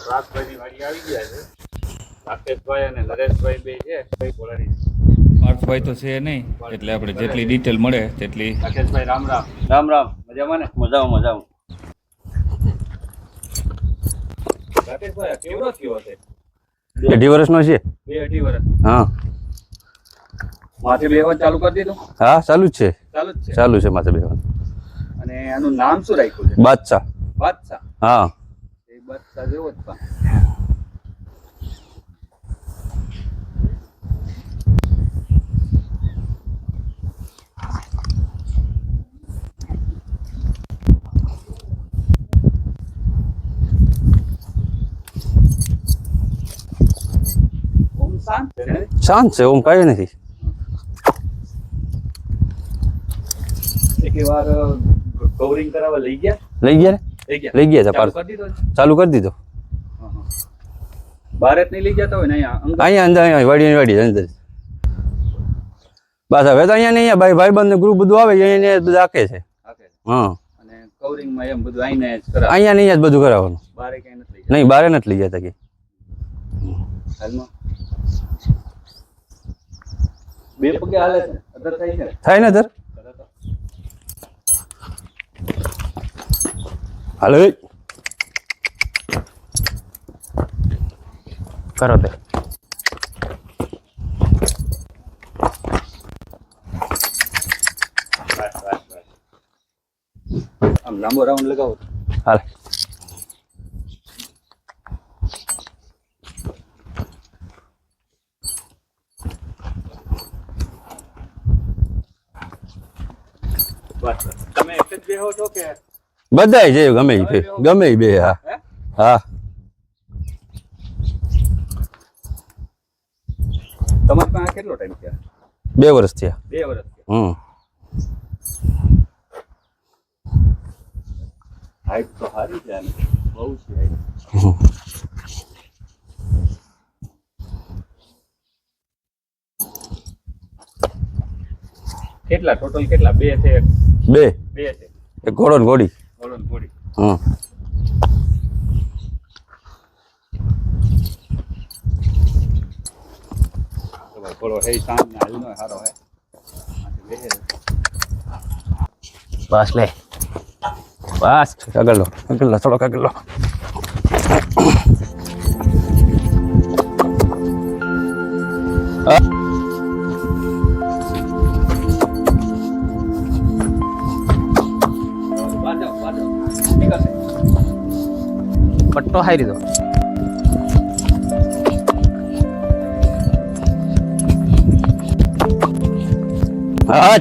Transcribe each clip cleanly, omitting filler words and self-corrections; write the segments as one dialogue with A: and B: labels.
A: પ્રાગભાઈની વાડી આવી ગયા છે. રાકેશભાઈ અને નરેશભાઈ બે છે.
B: પાર્થભાઈ તો છે નહીં, એટલે આપણે જેટલી ડિટેલ મળે તેટલી.
A: રાકેશભાઈ રામ રામ. રામ રામ. મજામાં ને?
C: મજામાં મજામાં.
A: રાકેશભાઈ કેવડો થયો હશે?
C: 2.5 વર્ષનો છે.
A: 2-2.5 વર્ષ.
C: હા
A: માથે બેહવાનું ચાલુ કરી દીધું?
C: હા ચાલુ જ છે.
A: ચાલુ જ છે.
C: ચાલુ છે માથે બેવાનું.
A: અને આનું નામ શું રાખ્યું છે?
C: બાદશાહ.
A: બાદશાહ.
C: હા
A: એ બાદશાહ જેવો જ પણ. ઓમ શાંત છે ને?
C: શાંત છે, ઓમ કઈ નથી.
A: એક વાર કવરિંગ કરાવવા લઈ ગયા?
C: લઈ ગયા ને?
A: લઈ ગયા.
C: લઈ ગયા છે.
A: ચાલુ કરી દીધો છે?
C: ચાલુ કરી દીધો.
A: બહાર જ નહીં લઈ જતા હોય ને અહીંયા
C: અહીંયા અંદર અહીંયા વાડી અંદર. બસ હવે તો અહીંયા ને અહીંયા ભાઈબંધ ગ્રુપ બધું આવે અહીંયા બધા રાખે છે. હા
A: અને કવરિંગમાં એમ બધું આઈને જ કરાવે.
C: અહીંયા ને અહીંયા જ બધું કરાવવાનું.
A: બહાર ક્યાંય નથી લઈ જતા?
C: નહીં બહાર નથી લઈ જતા કે.
A: હાલમાં બે પગે હાલે છે? અધર થાય છે?
C: થાય ને દર હાલો કરો તે.
A: આમ લાંબો રાઉન્ડ લગાવો.
C: હાલ
A: બસ તમે એક જ બેહો છો કે
C: બધાય છે? ગમે ઈ બે. ગમે ઈ બે. હા
A: હે?
C: હા
A: તમારે પાસે કેટલો ટાઈમ થયા?
C: 2 વર્ષ થયા.
A: 2 વર્ષ થયા. હાઈટ તો સારી છે આની. બહુ છે હાઈટ. કેટલા ટોટલ કેટલા? 2 છે?
C: 2
A: 2 છે.
C: એક ઘોડો ને ઘોડી.
A: ઘોડો ને ઘોડી.
C: હા
A: તો ભાઈ ઘોડો હે શાંત ને હાલનો સારો હે.
C: બસ લે બસ આગળ લો થોડોક આગળ લો.
D: પટ્ટો હારી દો.
C: હા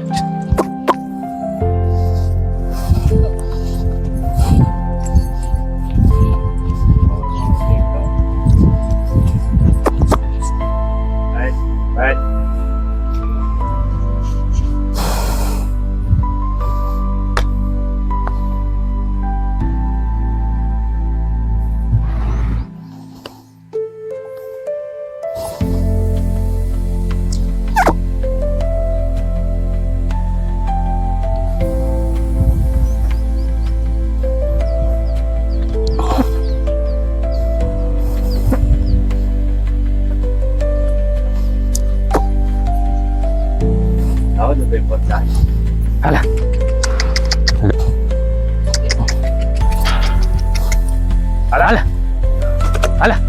D: હાલા હાલા હાલા હાલા.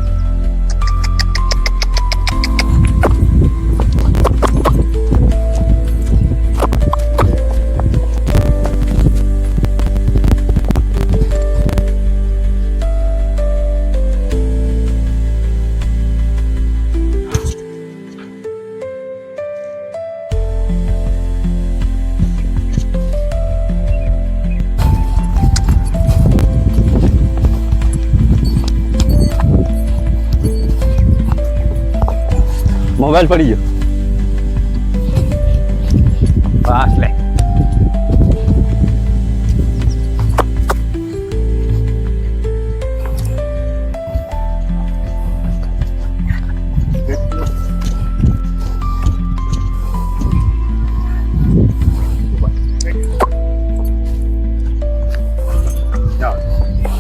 C: મોબાઈલ પડી ગયો.
D: બસ લે.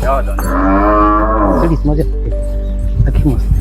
A: જાઓ જાઓ.
D: મજા
C: આખી મસ્ત